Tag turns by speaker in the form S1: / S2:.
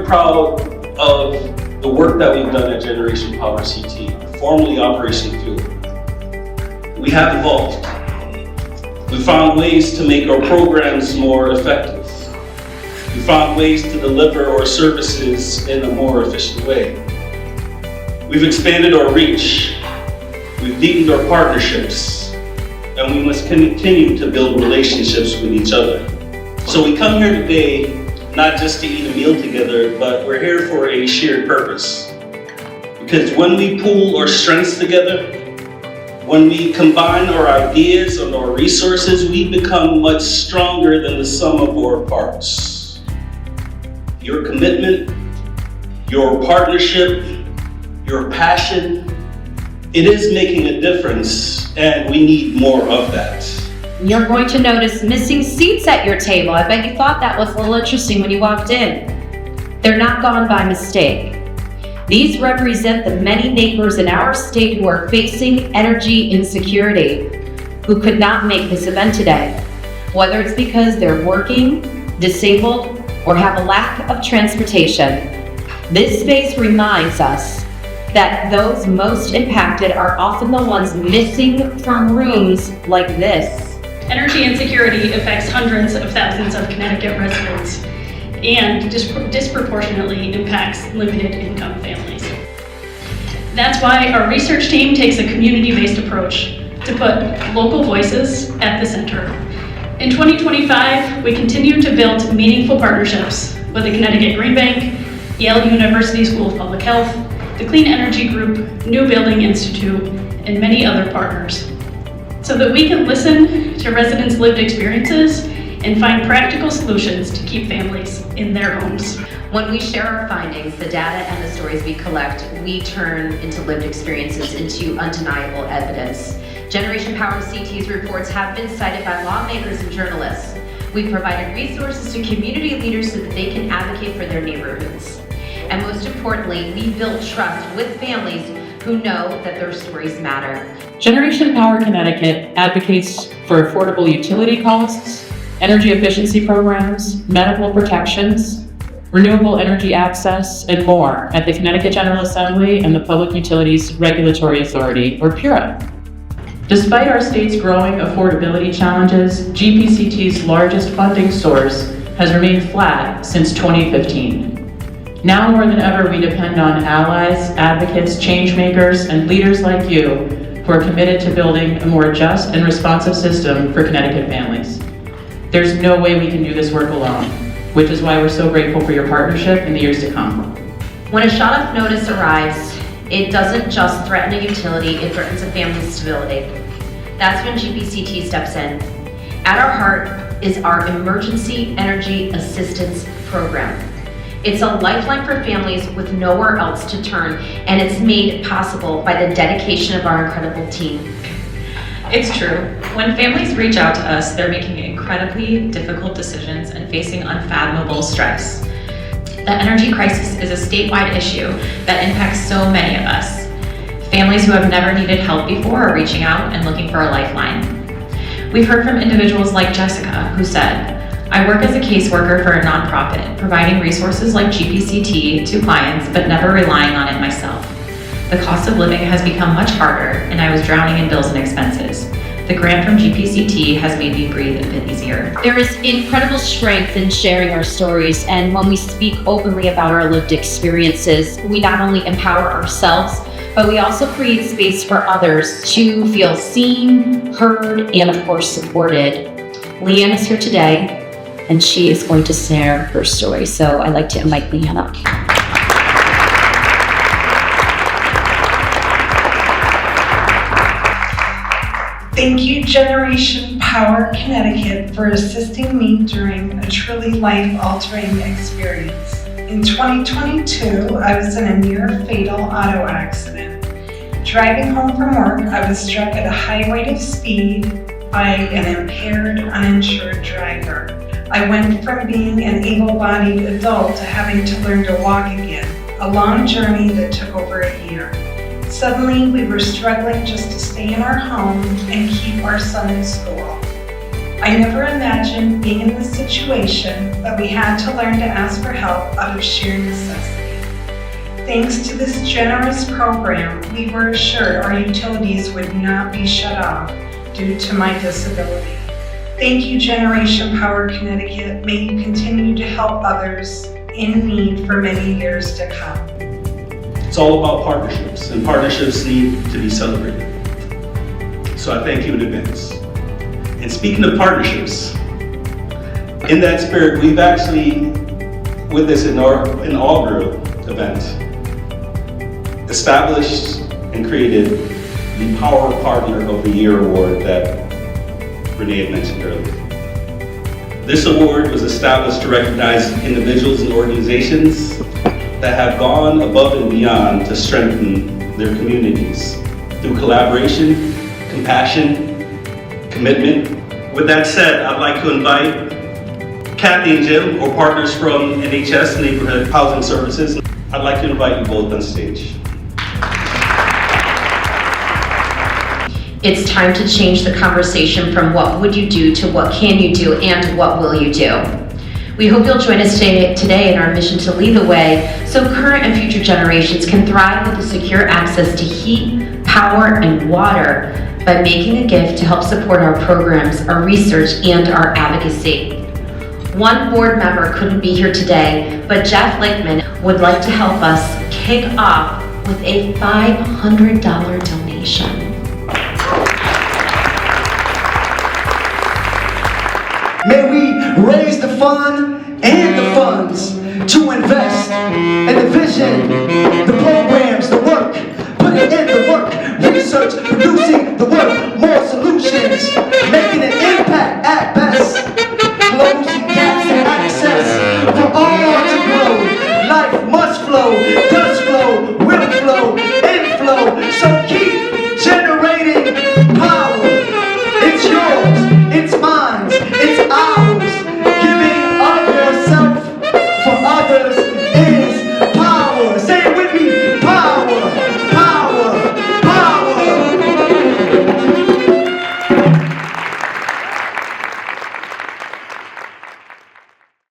S1: proud of the work that we've done at Generation Power CT, formerly Operation Fuel. We have evolved. We found ways to make our programs more effective. We found ways to deliver our services in a more efficient way. We've expanded our reach. We've deepened our partnerships. And we must continue to build relationships with each other. So we come here today not just to eat a meal together, but we're here for a shared purpose. Because when we pool our strengths together, when we combine our ideas and our resources, we become much stronger than the sum of our parts. Your commitment, your partnership, your passion, it is making a difference, and we need more of that.
S2: You're going to notice missing seats at your table. I bet you thought that was a little interesting when you walked in. They're not gone by mistake. These represent the many neighbors in our state who are facing energy insecurity, who could not make this event today. Whether it's because they're working, disabled, or have a lack of transportation, this space reminds us that those most impacted are often the ones missing from rooms like this.
S3: Energy insecurity affects hundreds of thousands of Connecticut residents and disproportionately impacts limited income families. That's why our research team takes a community-based approach to put local voices at the center. In 2025, we continue to build meaningful partnerships with the Connecticut Green Bank, Yale University School of Public Health, the Clean Energy Group, New Building Institute, and many other partners, so that we can listen to residents' lived experiences and find practical solutions to keep families in their homes.
S2: When we share our findings, the data and the stories we collect, we turn into lived experiences into undeniable evidence. Generation Power CT's reports have been cited by lawmakers and journalists. We've provided resources to community leaders so that they can advocate for their neighborhoods. And most importantly, we build trust with families who know that their stories matter.
S4: Generation Power Connecticut advocates for affordable utility costs, energy efficiency programs, medical protections, renewable energy access, and more at the Connecticut General Assembly and the Public Utilities Regulatory Authority, or PURA. Despite our state's growing affordability challenges, GPCT's largest funding source has remained flat since 2015. Now more than ever, we depend on allies, advocates, change makers, and leaders like you who are committed to building a more just and responsive system for Connecticut families. There's no way we can do this work alone, which is why we're so grateful for your partnership in the years to come.
S2: When a shot of notice arrives, it doesn't just threaten a utility, it threatens a family's stability. That's when GPCT steps in. At our heart is our Emergency Energy Assistance Program. It's a lifeline for families with nowhere else to turn, and it's made possible by the dedication of our incredible team.
S5: It's true. When families reach out to us, they're making incredibly difficult decisions and facing unfathomable stress. The energy crisis is a statewide issue that impacts so many of us. Families who have never needed help before are reaching out and looking for a lifeline. We've heard from individuals like Jessica, who said, "I work as a caseworker for a nonprofit, providing resources like GPCT to clients, but never relying on it myself. The cost of living has become much harder, and I was drowning in bills and expenses. The grant from GPCT has made me breathe a bit easier."
S2: There is incredible strength in sharing our stories, and when we speak openly about our lived experiences, we not only empower ourselves, but we also create space for others to feel seen, heard, and of course supported. Leanne is here today, and she is going to share her story. So I'd like to invite Leanne up.
S6: Thank you, Generation Power Connecticut, for assisting me during a truly life-altering experience. In 2022, I was in a near-fatal auto accident. Driving home from work, I was struck at a high rate of speed by an impaired, uninsured driver. I went from being an able-bodied adult to having to learn to walk again, a long journey that took over a year. Suddenly, we were struggling just to stay in our home and keep our son in school. I never imagined being in this situation, but we had to learn to ask for help out of sheer necessity. Thanks to this generous program, we were assured our utilities would not be shut off due to my disability. Thank you, Generation Power Connecticut. May you continue to help others in need for many years to come.
S1: It's all about partnerships, and partnerships need to be celebrated. So I thank you in advance. And speaking of partnerships, in that spirit, we've actually, with this inaugural event, established and created the Power Partner of the Year award that Renee had mentioned earlier. This award was established to recognize individuals and organizations that have gone above and beyond to strengthen their communities through collaboration, compassion, commitment. With that said, I'd like to invite Kathy and Jim, or partners from NHS, Neighborhood Housing Services. I'd like to invite you both on stage.
S2: It's time to change the conversation from what would you do to what can you do and what will you do. We hope you'll join us today in our mission to lead the way so current and future generations can thrive with the secure access to heat, power, and water by making a gift to help support our programs, our research, and our advocacy. One board member couldn't be here today, but Jeff Lichtman would like to help us kick off with a $500 donation.
S7: May we raise the fund and the funds to invest in the vision, the programs, the work, put it in the work, research, producing the work, more solutions, making it